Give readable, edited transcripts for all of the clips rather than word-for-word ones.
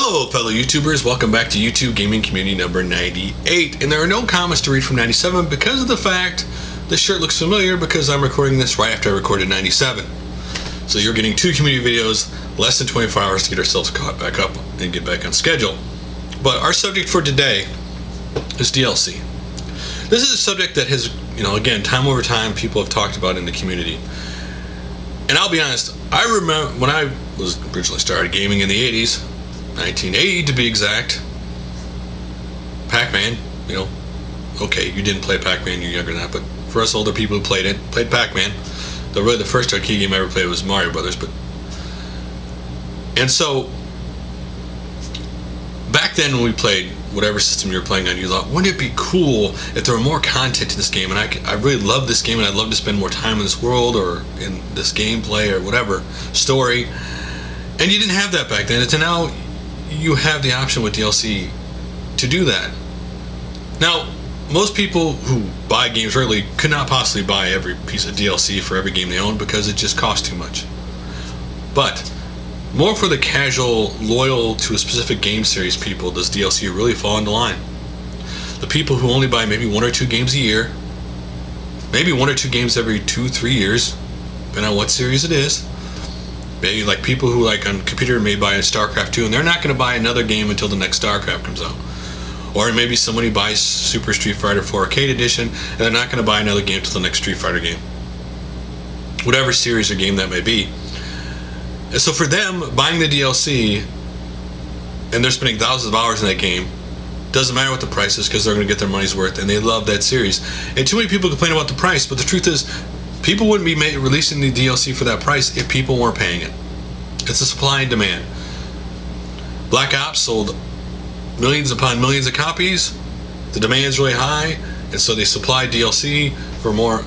Hello fellow YouTubers, welcome back to YouTube Gaming Community number 98, and there are no comments to read from 97 because of the fact this shirt looks familiar because I'm recording this right after I recorded 97. So you're getting two community videos, less than 24 hours to get ourselves caught back up and get back on schedule. But our subject for today is DLC. This is a subject that has, again, time over time people have talked about in the community. And I'll be honest, I remember when I was originally started gaming in the 80s, 1980 to be exact, Pac-Man, okay, you didn't play Pac-Man, you're younger than that, but for us older people who played Pac-Man, the first arcade game I ever played was Mario Brothers. And so, back then when we played whatever system you were playing on, you thought, wouldn't it be cool if there were more content to this game, and I really love this game and I'd love to spend more time in this world or in this gameplay or whatever, story. And you didn't have that back then, and now you have the option with DLC to do that. Now, most people who buy games regularly could not possibly buy every piece of DLC for every game they own because it just costs too much. But more for the casual, loyal to a specific game series people does DLC really fall into line. The people who only buy maybe one or two games a year, maybe one or two games every 2-3 years, depending on what series it is. Maybe like people who on computer may buy a StarCraft 2 and they're not going to buy another game until the next StarCraft comes out. Or maybe somebody buys Super Street Fighter 4 Arcade Edition and they're not going to buy another game until the next Street Fighter game. Whatever series or game that may be. And so for them, buying the DLC and they're spending thousands of hours in that game, doesn't matter what the price is because they're going to get their money's worth and they love that series. And too many people complain about the price, but the truth is, people wouldn't be releasing the DLC for that price if people weren't paying it. It's a supply and demand. Black Ops sold millions upon millions of copies. The demand's really high, and so they supply DLC for more,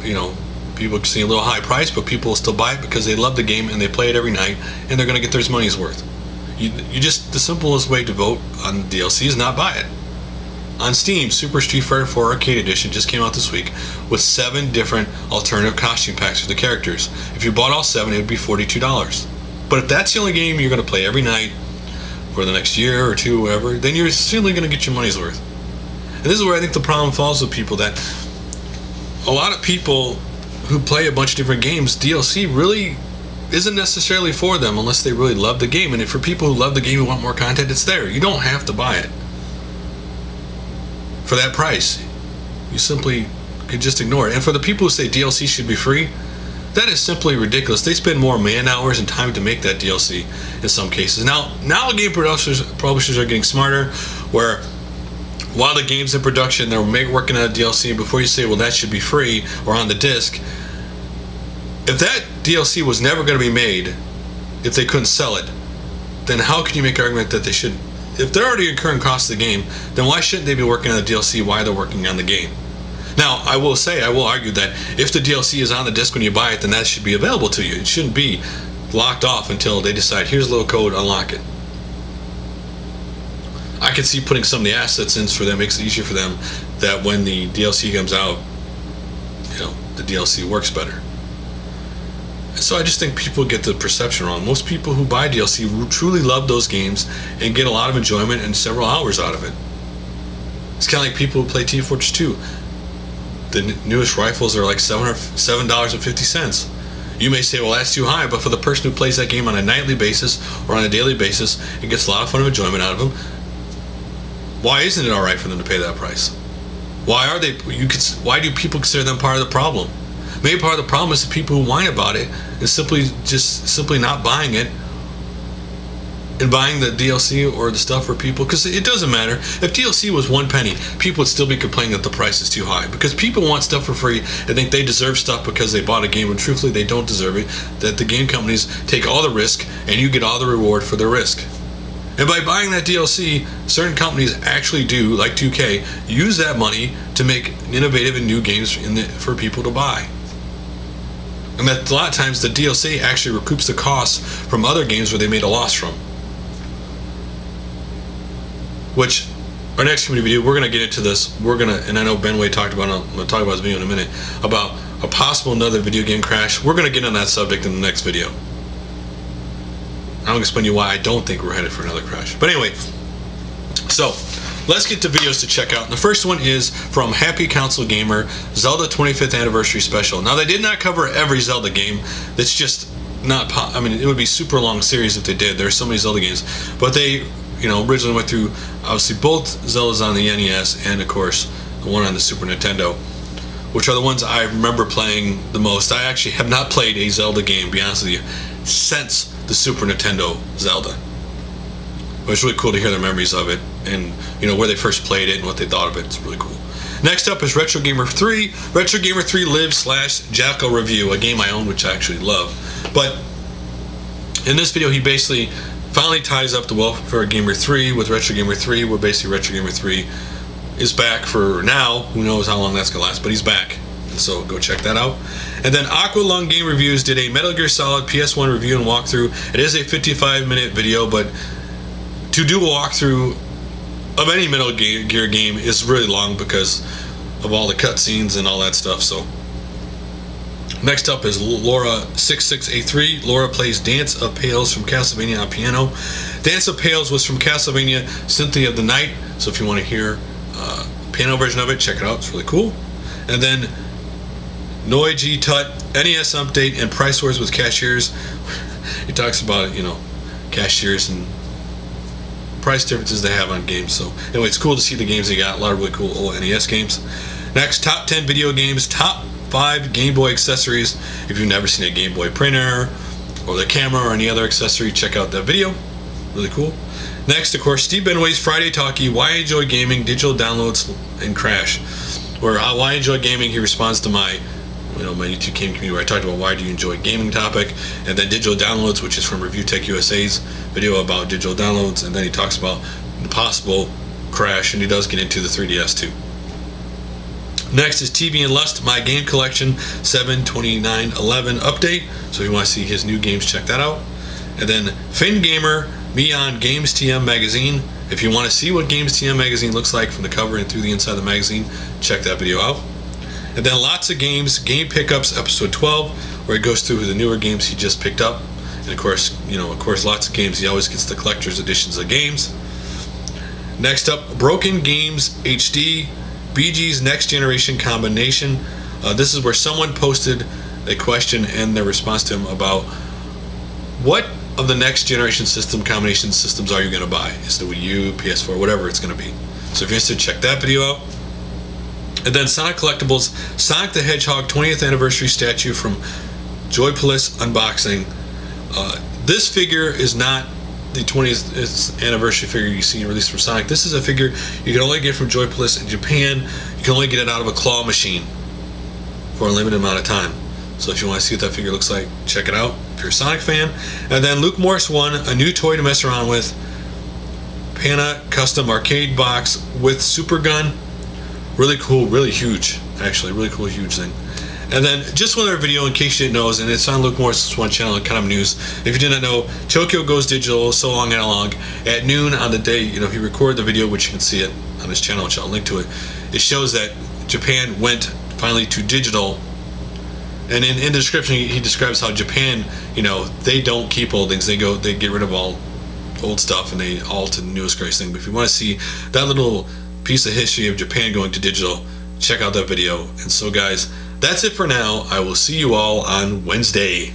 people see a little high price, but people will still buy it because they love the game and they play it every night, and they're going to get their money's worth. The simplest way to vote on DLC is not buy it. On Steam, Super Street Fighter 4 Arcade Edition just came out this week with 7 different alternative costume packs for the characters. If you bought all 7, it would be $42. But if that's the only game you're going to play every night for the next year or two, whatever, then you're certainly going to get your money's worth. And this is where I think the problem falls with people, that a lot of people who play a bunch of different games, DLC really isn't necessarily for them unless they really love the game. And for people who love the game and want more content, it's there. You don't have to buy it for that price. You simply could just ignore it. And for the people who say DLC should be free, that is simply ridiculous. They spend more man hours and time to make that DLC in some cases. Now game publishers are getting smarter, where while the game's in production, they're working on a DLC, and before you say, well, that should be free or on the disc, if that DLC was never going to be made, if they couldn't sell it, then how can you make an argument that they shouldn't? If they're already incurring costs of the game, then why shouldn't they be working on the DLC while they're working on the game? Now, I will argue that if the DLC is on the disc when you buy it, then that should be available to you. It shouldn't be locked off until they decide, here's a little code, unlock it. I could see putting some of the assets in for them, makes it easier for them, that when the DLC comes out, the DLC works better. So I just think people get the perception wrong. Most people who buy DLC truly love those games and get a lot of enjoyment and several hours out of it. It's kind of like people who play Team Fortress 2. The newest rifles are like $7.50. You may say, well, that's too high, but for the person who plays that game on a nightly basis or on a daily basis and gets a lot of fun and enjoyment out of them, why isn't it alright for them to pay that price? Why do people consider them part of the problem? Maybe part of the problem is the people who whine about it is simply not buying it and buying the DLC or the stuff for people, because it doesn't matter. If DLC was 1 penny, people would still be complaining that the price is too high, because people want stuff for free and think they deserve stuff because they bought a game, and truthfully they don't deserve it. That the game companies take all the risk and you get all the reward for their risk. And by buying that DLC, certain companies actually do, like 2K, use that money to make innovative and new games for people to buy. And that a lot of times the DLC actually recoups the costs from other games where they made a loss from. Which, our next community video, we're going to get into this. And I know Ben Way talked about it, I'm going to talk about this video in a minute, about a possible another video game crash. We're going to get on that subject in the next video. I'll explain to you why I don't think we're headed for another crash. But anyway, so let's get to videos to check out. The first one is from HappyConsoleGamer, Zelda 25th Anniversary Special. Now, they did not cover every Zelda game. That's just not, I mean, it would be a super long series if they did. There are so many Zelda games. But they, originally went through, obviously, both Zeldas on the NES and, of course, the one on the Super Nintendo, which are the ones I remember playing the most. I actually have not played a Zelda game, to be honest with you, since the Super Nintendo Zelda. But it's really cool to hear their memories of it and where they first played it and what they thought of it. It's really cool. Next up is Retro Gamer 3. Retro Gamer 3 Live / Jackal review, a game I own, which I actually love. But in this video, he basically finally ties up the Welfare Gamer 3 with Retro Gamer 3, where basically Retro Gamer 3 is back for now. Who knows how long that's gonna last, but he's back. So go check that out. And then AqualungGameReviews did a Metal Gear Solid PS1 review and walkthrough. It is a 55-minute video, but to do a walkthrough of any Metal Gear game is really long because of all the cutscenes and all that stuff. So next up is Laura6683. Laura plays Dance of Pails from Castlevania on piano. Dance of Pails was from Castlevania Symphony of the Night. So if you want to hear a piano version of it, check it out. It's really cool. And then Noyjeetut, NES update and price wars with Cashiers. He talks about Cashiers and price differences they have on games. So anyway, it's cool to see the games they got. A lot of really cool old NES games. Next, top 10 video games, top 5 Game Boy accessories. If you've never seen a Game Boy printer or the camera or any other accessory, check out that video. Really cool. Next, of course, Steve Benway's Friday Talkie, Why I Enjoy Gaming, Digital Downloads and Crash. Where Why I Enjoy Gaming, he responds to my my YouTube game community where I talked about why do you enjoy gaming topic, and then digital downloads, which is from Review Tech USA's video about digital downloads, and then he talks about the possible crash, and he does get into the 3DS too. Next is TVandLust, My Game Collection 7/29/11 update. So if you want to see his new games, check that out. And then FinnGamer Me on GamesTM magazine. If you want to see what GamesTM magazine looks like from the cover and through the inside of the magazine, check that video out. And then Lots of Games, Game Pickups, episode 12, where he goes through the newer games he just picked up. And of course, Lots of Games, he always gets the collector's editions of games. Next up, BroKenGaMezHD, BG's Next Generation Combination. This is where someone posted a question and their response to him about what of the next generation system combination systems are you going to buy? Is it the Wii U, PS4, whatever it's going to be. So if you're interested, check that video out. And then SonicCollectibles, Sonic the Hedgehog 20th Anniversary Statue from Joypolis unboxing. This figure is not the 20th anniversary figure you see released from Sonic. This is a figure you can only get from Joypolis in Japan. You can only get it out of a claw machine for a limited amount of time. So if you want to see what that figure looks like, check it out if you're a Sonic fan. And then Luke Morris won a new toy to mess around with. Pana custom arcade box with Supergun. Really cool, really huge, actually, really cool, huge thing. And then just one other video in case you didn't know, and it's on Luke Morris' one channel, kind of news. If you did not know, Tokyo goes digital, so long analog, at noon on the day, he recorded the video, which you can see it on his channel, which I'll link to it. It shows that Japan went finally to digital. And in the description, he describes how Japan, they don't keep old things. They get rid of all old stuff and they all to the newest greatest thing. But if you want to see that little piece of history of Japan going to digital, check out that video. And so guys, that's it for now. I will see you all on Wednesday.